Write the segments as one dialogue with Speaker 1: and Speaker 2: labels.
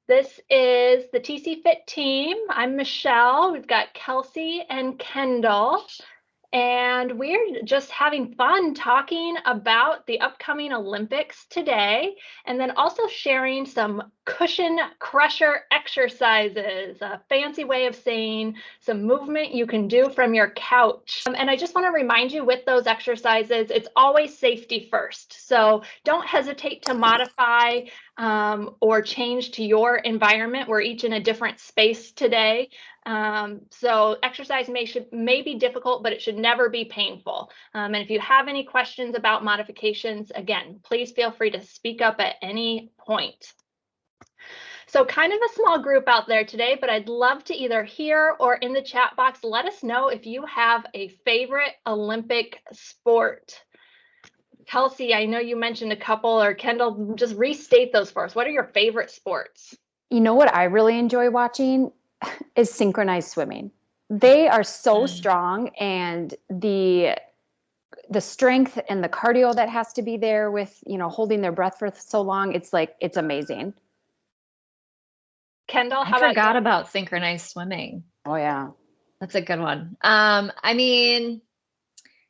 Speaker 1: This is the TC Fit team. I'm Michelle. We've got Kelsey and Kendall. And we're just having fun talking about the upcoming Olympics today, and then also sharing some cushion crusher exercises, a fancy way of saying some movement you can do from your couch. And I just want to remind you with those exercises, it's always safety first. So don't hesitate to modify or change to your environment. We're each in a different space today. So exercise may be difficult, but it should never be painful. And if you have any questions about modifications, again, please feel free to speak up at any point. So kind of a small group out there today, but I'd love to either hear or in the chat box, let us know if you have a favorite Olympic sport. Kelsey, I know you mentioned a couple, or Kendall, just restate those for us. What are your favorite sports?
Speaker 2: You know what I really enjoy watching is synchronized swimming. They are so strong, and the strength and the cardio that has to be there with, holding their breath for so long. It's amazing.
Speaker 1: Kendall,
Speaker 3: I forgot about synchronized swimming.
Speaker 2: Oh yeah.
Speaker 3: That's a good one. I mean,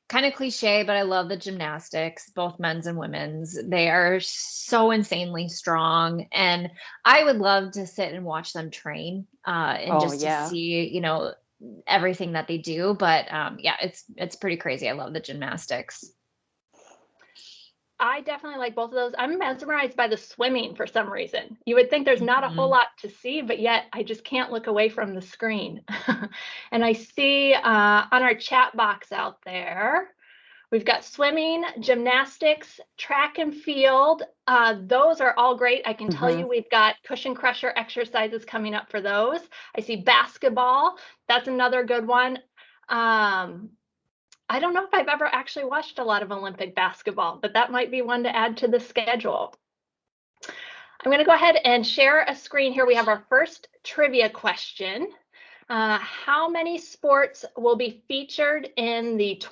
Speaker 3: kind of cliche, but I love the gymnastics, both men's and women's. They are so insanely strong. And I would love to sit and watch them train to see, everything that they do. But yeah, it's pretty crazy. I love the gymnastics.
Speaker 1: I definitely like both of those. I'm mesmerized by the swimming for some reason. You would think there's not a whole lot to see, but yet I just can't look away from the screen. And I see on our chat box out there, we've got swimming, gymnastics, track and field. Those are all great. I can tell you we've got cushion crusher exercises coming up for those. I see basketball. That's another good one. I don't know if I've ever actually watched a lot of Olympic basketball, but that might be one to add to the schedule. I'm going to go ahead and share a screen here. We have our first trivia question. How many sports will be featured in the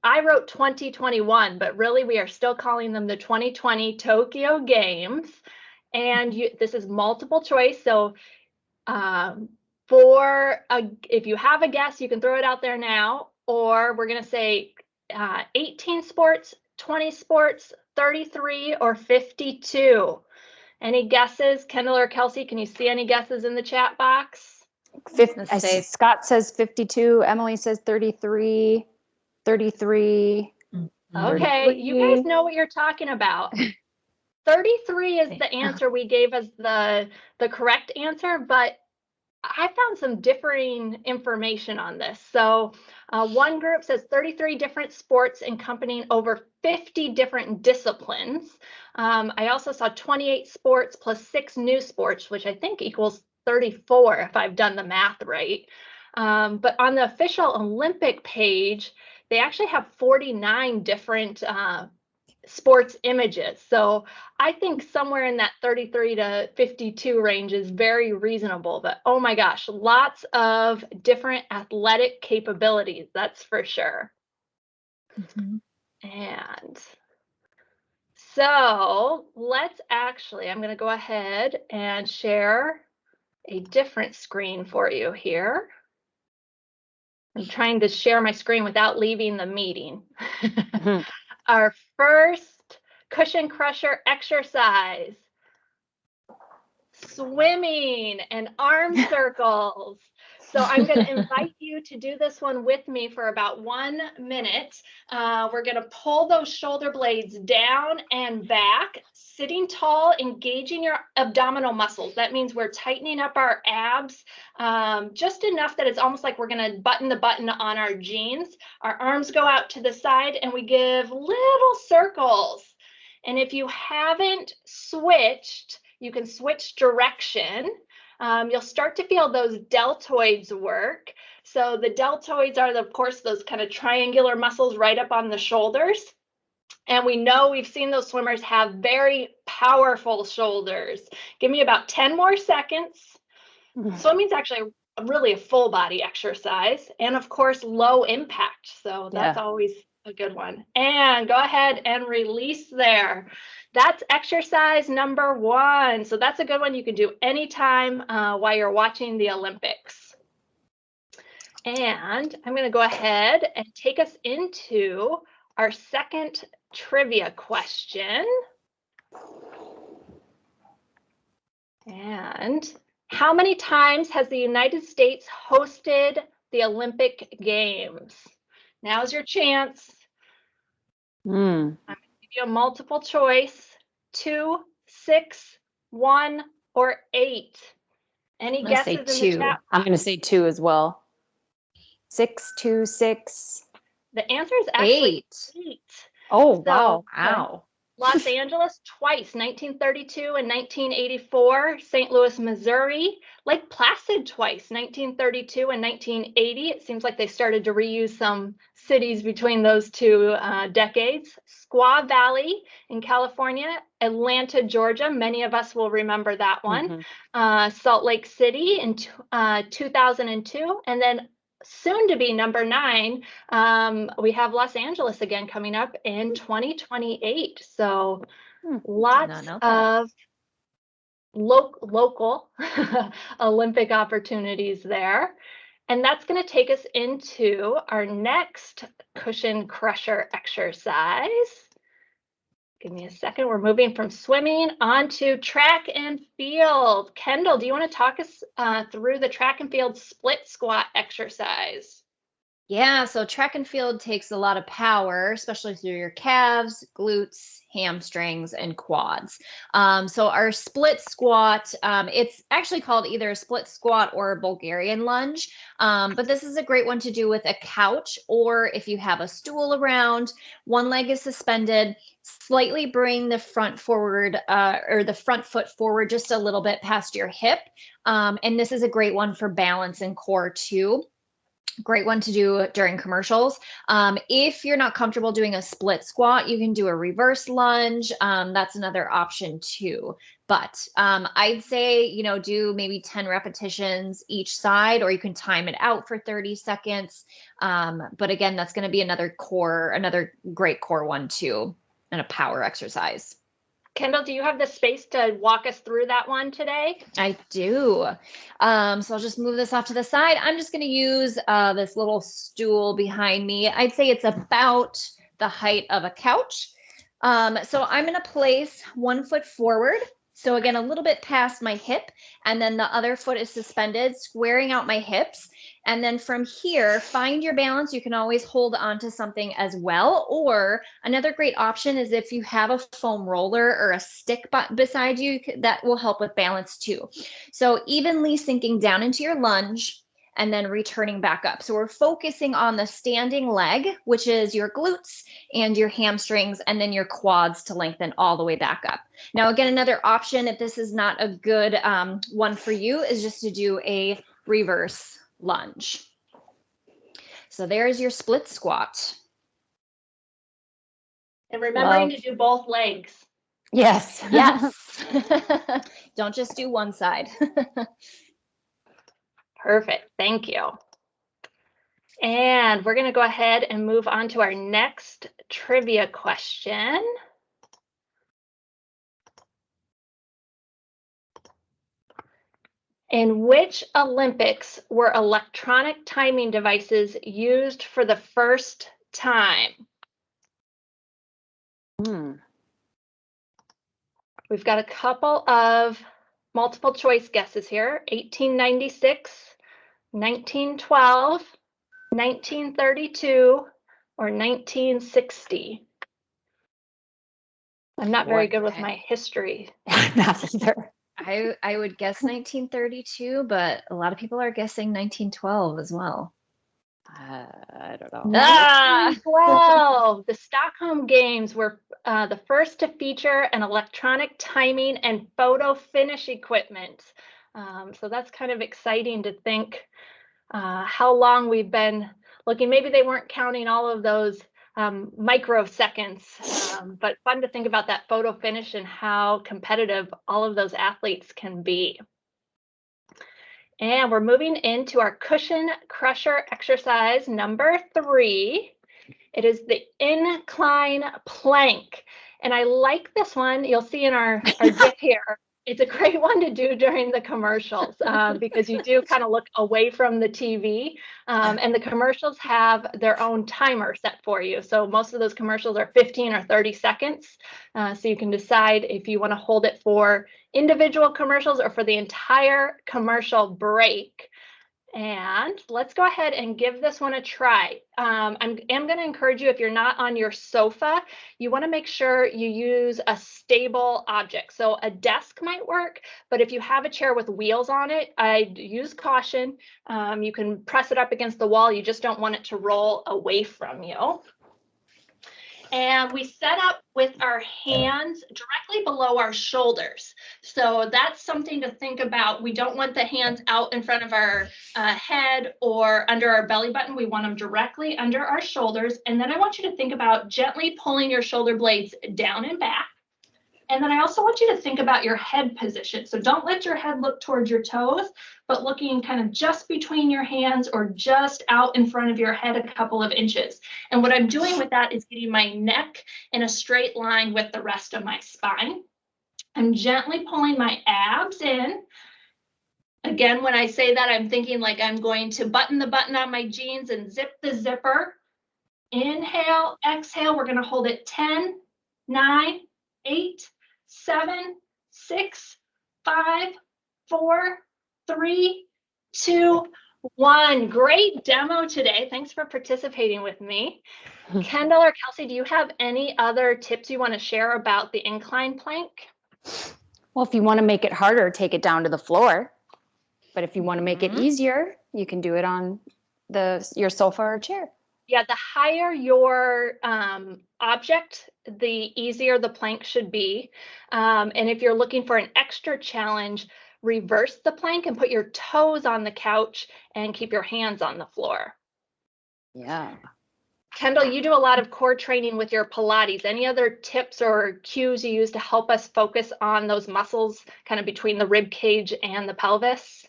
Speaker 1: I wrote 2021, but really we are still calling them the 2020 Tokyo Games. And this is multiple choice. So if you have a guess, you can throw it out there now. Or we're going to say 18 sports, 20 sports, 33, or 52. Any guesses? Kendall or Kelsey, can you see any guesses in the chat box?
Speaker 2: Scott says 52. Emily says 33. 33.
Speaker 1: Okay, 33. You guys know what you're talking about. 33 is the answer we gave as the correct answer, but I found some differing information on this. So one group says 33 different sports encompassing over 50 different disciplines. I also saw 28 sports plus 6 new sports, which I think equals 34 if I've done the math right. But on the official Olympic page, they actually have 49 different sports images. So I think somewhere in that 33 to 52 range is very reasonable, but oh my gosh, lots of different athletic capabilities, that's for sure. And so I'm going to go ahead and share a different screen for you here. I'm trying to share my screen without leaving the meeting. Our first cushion crusher exercise, swimming and arm circles. So I'm going to invite you to do this one with me for about 1 minute. We're going to pull those shoulder blades down and back, sitting tall, engaging your abdominal muscles. That means we're tightening up our abs just enough that it's almost like we're going to button the button on our jeans. Our arms go out to the side and we give little circles. And if you haven't switched, you can switch direction. You'll start to feel those deltoids work. So the deltoids are, of course, those kind of triangular muscles right up on the shoulders. And we know we've seen those swimmers have very powerful shoulders. Give me about 10 more seconds. Swimming's actually really a full body exercise, and of course, low impact. So that's always A good one. And go ahead and release there. That's exercise number 1. So that's a good one you can do anytime while you're watching the Olympics. And I'm going to go ahead and take us into our second trivia question. And how many times has the United States hosted the Olympic Games? Now's your chance. I'm going to give you a multiple choice. 2, 6, 1, or 8. Any guesses in the chat?
Speaker 2: I'm going to say 2 as well. 6, 2, 6.
Speaker 1: The answer is actually 8.
Speaker 2: Oh, wow.
Speaker 3: Wow.
Speaker 1: Los Angeles twice, 1932 and 1984. St. Louis, Missouri. Lake Placid twice, 1932 and 1980. It seems like they started to reuse some cities between those two decades. Squaw Valley in California. Atlanta, Georgia. Many of us will remember that one. Salt Lake City in 2002. And then soon to be number 9, we have Los Angeles again coming up in 2028. So lots of local Olympic opportunities there. And that's going to take us into our next cushion crusher exercise. Give me a second. We're moving from swimming onto track and field. Kendall, do you want to talk us through the track and field split squat exercise?
Speaker 3: Yeah, so track and field takes a lot of power, especially through your calves, glutes, hamstrings, and quads. So our split squat, it's actually called either a split squat or a Bulgarian lunge. But this is a great one to do with a couch, or if you have a stool around, one leg is suspended, slightly bring the front forward or the front foot forward just a little bit past your hip. And this is a great one for balance and core too. Great one to do during commercials. If you're not comfortable doing a split squat, you can do a reverse lunge. That's another option too. But I'd say, do maybe 10 repetitions each side, or you can time it out for 30 seconds. But again, that's going to be another great core one too, and a power exercise.
Speaker 1: Kendall, do you have the space to walk us through that one today?
Speaker 3: I do. So I'll just move this off to the side. I'm just going to use this little stool behind me. I'd say it's about the height of a couch. So I'm going to place one foot forward. So again, a little bit past my hip, and then the other foot is suspended, squaring out my hips. And then from here, find your balance. You can always hold onto something as well. Or another great option is if you have a foam roller or a stick beside you, that will help with balance too. So evenly sinking down into your lunge and then returning back up. So we're focusing on the standing leg, which is your glutes and your hamstrings, and then your quads to lengthen all the way back up. Now, again, another option, if this is not a good one for you, is just to do a reverse lunge. So there's your split squat.
Speaker 1: And remembering to do both legs.
Speaker 2: Yes.
Speaker 3: Yes. Don't just do one side.
Speaker 1: Perfect. Thank you. And we're going to go ahead and move on to our next trivia question. In which Olympics were electronic timing devices used for the first time? We've got a couple of multiple choice guesses here. 1896, 1912, 1932, or 1960. I'm not very good with my history.
Speaker 2: Not either.
Speaker 3: I would guess 1932, but a lot of people are guessing 1912 as well.
Speaker 2: I don't know.
Speaker 1: 1912. The Stockholm Games were the first to feature an electronic timing and photo finish equipment. So that's kind of exciting to think how long we've been looking. Maybe they weren't counting all of those microseconds, but fun to think about that photo finish and how competitive all of those athletes can be. And we're moving into our cushion crusher exercise number 3. It is the incline plank. And I like this one. You'll see in our GIF here. It's a great one to do during the commercials because you do kind of look away from the TV. And the commercials have their own timer set for you. So most of those commercials are 15 or 30 seconds. So you can decide if you want to hold it for individual commercials or for the entire commercial break. And let's go ahead and give this one a try. I am going to encourage you, if you're not on your sofa, you want to make sure you use a stable object. So a desk might work, but if you have a chair with wheels on it, I'd use caution. You can press it up against the wall. You just don't want it to roll away from you. And we set up with our hands directly below our shoulders. So that's something to think about. We don't want the hands out in front of our head or under our belly button. We want them directly under our shoulders. And then I want you to think about gently pulling your shoulder blades down and back. And then I also want you to think about your head position. So don't let your head look towards your toes, but looking kind of just between your hands or just out in front of your head a couple of inches. And what I'm doing with that is getting my neck in a straight line with the rest of my spine. I'm gently pulling my abs in. Again, when I say that, I'm thinking like I'm going to button the button on my jeans and zip the zipper. Inhale, exhale. We're going to hold it 10, 9, 8, 7, 6, 5, 4, 3, 2, 1. Great demo today. Thanks for participating with me. Kendall or Kelsey, do you have any other tips you want to share about the incline plank?
Speaker 2: Well, if you want to make it harder, take it down to the floor. But if you want to make it easier, you can do it on your sofa or chair.
Speaker 1: Yeah, the higher your object, the easier the plank should be. And if you're looking for an extra challenge, reverse the plank and put your toes on the couch and keep your hands on the floor.
Speaker 2: Yeah.
Speaker 1: Kendall, you do a lot of core training with your Pilates. Any other tips or cues you use to help us focus on those muscles kind of between the rib cage and the pelvis?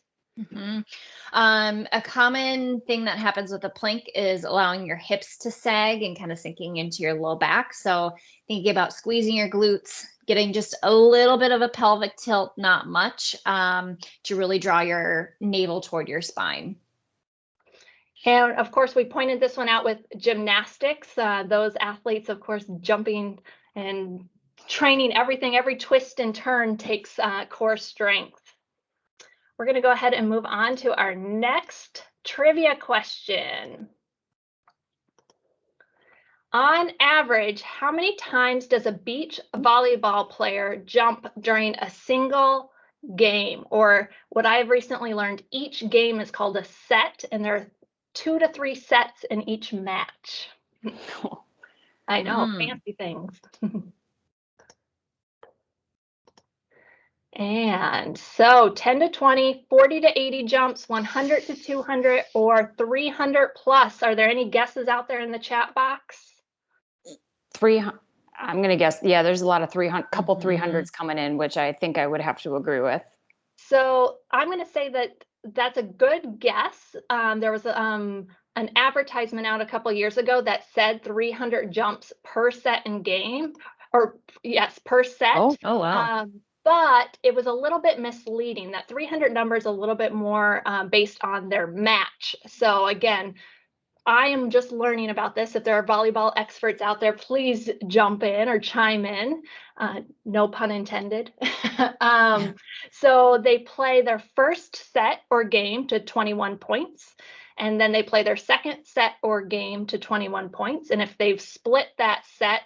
Speaker 3: A common thing that happens with a plank is allowing your hips to sag and kind of sinking into your low back. So thinking about squeezing your glutes, getting just a little bit of a pelvic tilt, not much, to really draw your navel toward your spine.
Speaker 1: And of course, we pointed this one out with gymnastics. Those athletes, of course, jumping and training everything, every twist and turn takes core strength. We're going to go ahead and move on to our next trivia question. On average, how many times does a beach volleyball player jump during a single game? Or what I've recently learned, each game is called a set, and there are 2 to 3 sets in each match. I know, fancy things. And so 10 to 20, 40 to 80 jumps, 100 to 200, or 300 plus. Are there any guesses out there in the chat box?
Speaker 2: 300. I'm going to guess. Yeah, there's a lot of 300, couple 300s coming in, which I think I would have to agree with.
Speaker 1: So I'm going to say that that's a good guess. There was an advertisement out a couple years ago that said 300 jumps per set in game, or yes, per set.
Speaker 3: Oh wow.
Speaker 1: But it was a little bit misleading. That 300 number is a little bit more based on their match. So again, I am just learning about this. If there are volleyball experts out there, please jump in or chime in. No pun intended. So they play their first set or game to 21 points. And then they play their second set or game to 21 points. And if they've split that set,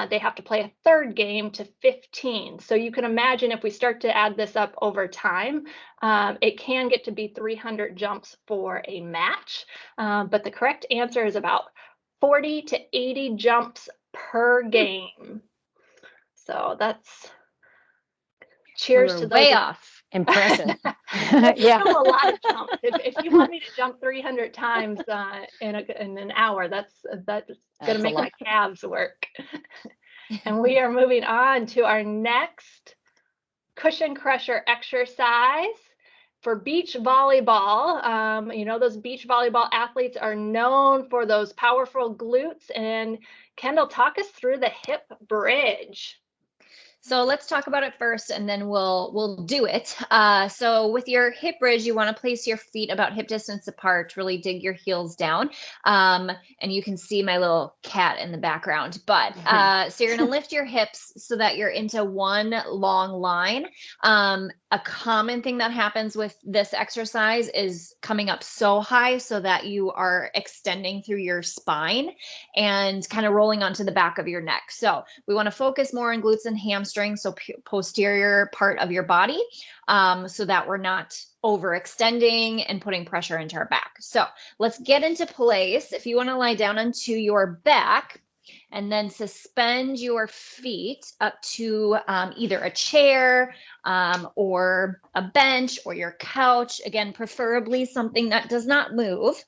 Speaker 1: they have to play a third game to 15. So you can imagine if we start to add this up over time, it can get to be 300 jumps for a match. But the correct answer is about 40 to 80 jumps per game. So that's cheers to those.
Speaker 3: Way off.
Speaker 2: Impressive.
Speaker 1: Yeah, a lot of jumps. If you want me to jump 300 times in an hour, that's going to make my calves work. And we are moving on to our next cushion crusher exercise. for beach volleyball, you know, those beach volleyball athletes are known for those powerful glutes. And Kendall, talk us through the hip bridge.
Speaker 3: So let's talk about it first, and then we'll do it. So with your hip bridge, you want to place your feet about hip distance apart. Really dig your heels down, and you can see my little cat in the background. But so you're going to lift your hips so that you're into one long line. A common thing that happens with this exercise is coming up so high so that you are extending through your spine and kind of rolling onto the back of your neck. So we want to focus more on glutes and hamstrings, so posterior part of your body, so that we're not overextending and putting pressure into our back. So let's get into place. If you want to lie down onto your back, and then suspend your feet up to either a chair or a bench or your couch. Again, preferably something that does not move.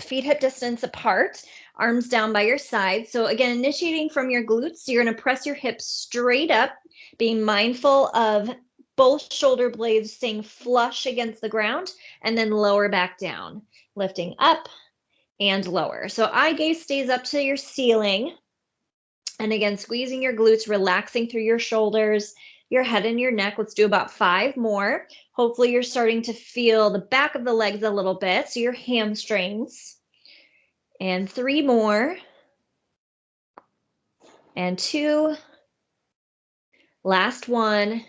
Speaker 3: Feet hip distance apart, arms down by your side. So again, initiating from your glutes, you're going to press your hips straight up, being mindful of both shoulder blades staying flush against the ground, and then lower back down, lifting up and lower. So eye gaze stays up to your ceiling. And again, squeezing your glutes, relaxing through your shoulders, your head and your neck. Let's do about 5 more. Hopefully you're starting to feel the back of the legs a little bit, so your hamstrings. And 3 more. And 2. Last one.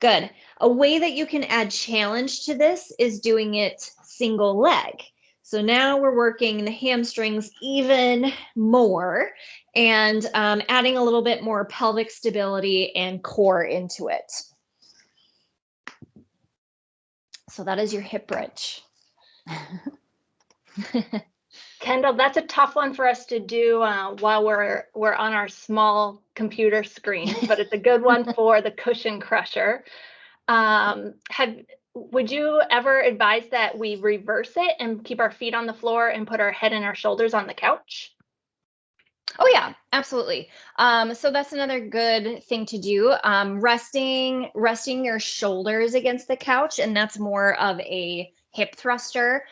Speaker 3: Good. A way that you can add challenge to this is doing it single leg. So now we're working the hamstrings even more and adding a little bit more pelvic stability and core into it. So that is your hip bridge.
Speaker 1: Kendall, that's a tough one for us to do while we're on our small computer screens, but it's a good one for the cushion crusher. Would you ever advise that we reverse it and keep our feet on the floor and put our head and our shoulders on the couch?
Speaker 3: Oh yeah, absolutely. So that's another good thing to do. Resting your shoulders against the couch, and that's more of a hip thruster.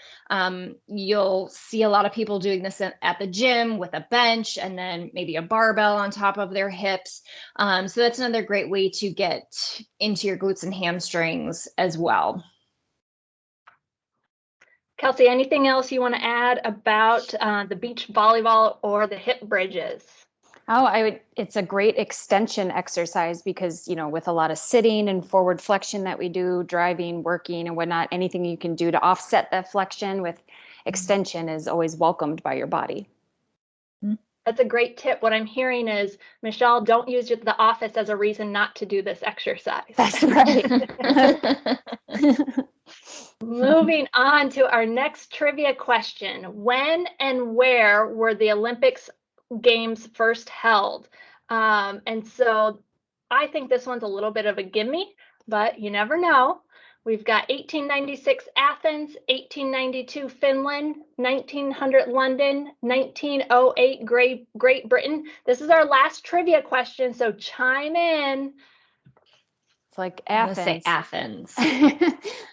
Speaker 3: You'll see a lot of people doing this at the gym with a bench and then maybe a barbell on top of their hips. So that's another great way to get into your glutes and hamstrings as well.
Speaker 1: Kelsey, anything else you want to add about the beach volleyball or the hip bridges?
Speaker 2: Oh, it's a great extension exercise because, you know, with a lot of sitting and forward flexion that we do, driving, working and whatnot, anything you can do to offset that flexion with extension is always welcomed by your body.
Speaker 1: That's a great tip. What I'm hearing is, Michelle, don't use the office as a reason not to do this exercise.
Speaker 2: That's right.
Speaker 1: Moving on to our next trivia question. When and where were the Olympics Games first held? And so I think this one's a little bit of a gimme, but you never know. We've got 1896 Athens, 1892 Finland, 1900 London, 1908 Great Britain. This is our last trivia question, so chime in.
Speaker 2: It's like Athens.
Speaker 3: I'm gonna say Athens.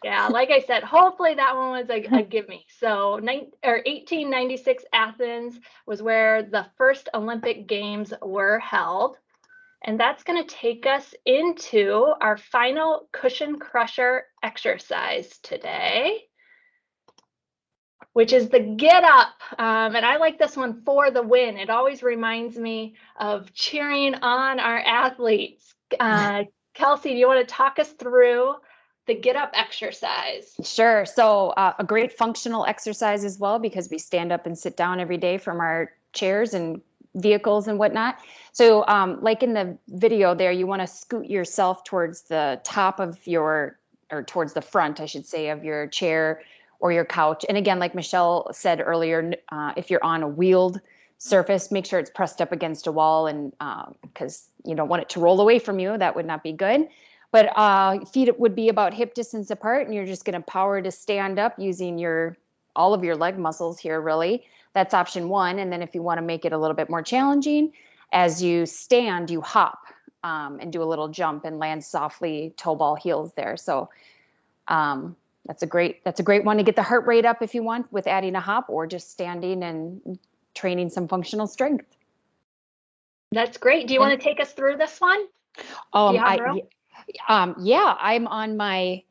Speaker 1: Yeah, like I said, hopefully that one was a gimme. So 1896 Athens was where the first Olympic Games were held. And that's going to take us into our final cushion crusher exercise today, which is the get up. And I like this one for the win. It always reminds me of cheering on our athletes. Kelsey, do you want to talk us through the get up exercise?
Speaker 2: Sure. So a great functional exercise as well, because we stand up and sit down every day from our chairs and vehicles and whatnot. So like in the video there, you want to scoot yourself towards the top of or towards the front, I should say, of your chair or your couch. And again, like Michelle said earlier, if you're on a wheeled surface, make sure it's pressed up against a wall, and because you don't want it to roll away from you. That would not be good. But feet would be about hip distance apart, and you're just going to power to stand up using all of your leg muscles here, really. That's option 1. And then if you want to make it a little bit more challenging, as you stand, you hop and do a little jump and land softly, toe ball heels there. So That's a great one to get the heart rate up if you want, with adding a hop or just standing and training some functional strength.
Speaker 1: That's great. Do you want to take us through this one? Do you have room?
Speaker 2: Yeah, I'm on my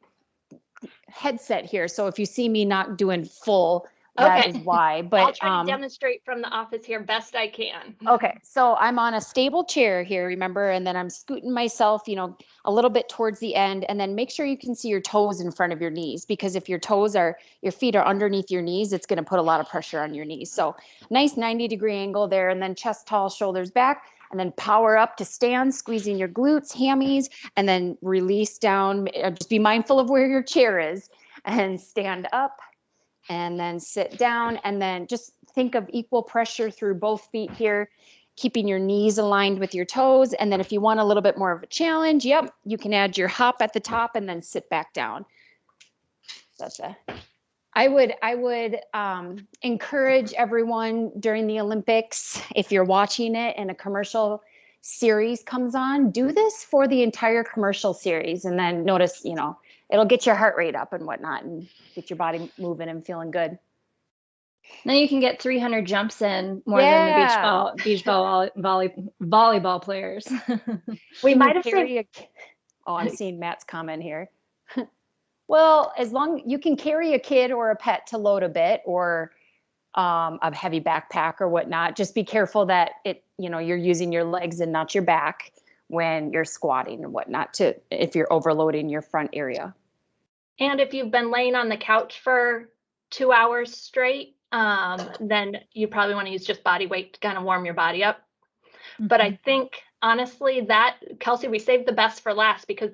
Speaker 2: headset here, so if you see me not doing full, that is why. But
Speaker 1: I'll try to demonstrate from the office here best I can.
Speaker 2: Okay, so I'm on a stable chair here, remember, and then I'm scooting myself, a little bit towards the end, and then make sure you can see your toes in front of your knees, because if your feet are underneath your knees, it's going to put a lot of pressure on your knees. So nice 90-degree angle there, and then chest tall, shoulders back, and then power up to stand, squeezing your glutes, hammies, and then release down. Just be mindful of where your chair is, and stand up, and then sit down, and then just think of equal pressure through both feet here, keeping your knees aligned with your toes. And then if you want a little bit more of a challenge, you can add your hop at the top and then sit back down. I would encourage everyone during the Olympics, if you're watching it and a commercial series comes on, do this for the entire commercial series, and then notice, it'll get your heart rate up and whatnot, and get your body moving and feeling good.
Speaker 3: Now you can get 300 jumps in more than the beach ball volleyball players.
Speaker 1: We might have saved.
Speaker 2: I'm seeing Matt's comment here. Well, as long you can carry a kid or a pet to load a bit, or a heavy backpack or whatnot. Just be careful that you're using your legs and not your back when you're squatting and whatnot, if you're overloading your front area.
Speaker 1: And if you've been laying on the couch for 2 hours straight, then you probably want to use just body weight to kind of warm your body up. But I think, honestly, Kelsey, we saved the best for last, because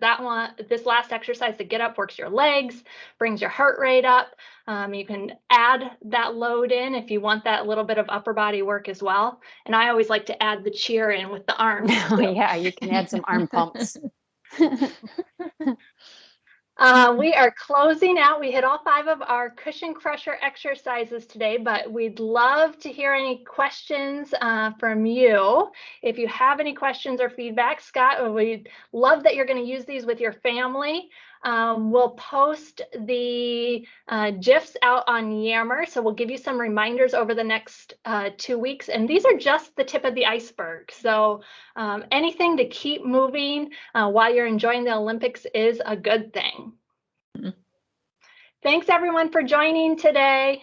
Speaker 1: this last exercise, the get up, works your legs, brings your heart rate up. You can add that load in if you want that little bit of upper body work as well. And I always like to add the cheer in with the arms.
Speaker 2: Yeah, you can add some arm pumps.
Speaker 1: We are closing out. We hit all 5 of our cushion crusher exercises today, but we'd love to hear any questions from you. If you have any questions or feedback, Scott, we'd love that you're going to use these with your family. We'll post the GIFs out on Yammer, so we'll give you some reminders over the next 2 weeks. And these are just the tip of the iceberg. So anything to keep moving while you're enjoying the Olympics is a good thing. Thanks, everyone, for joining today.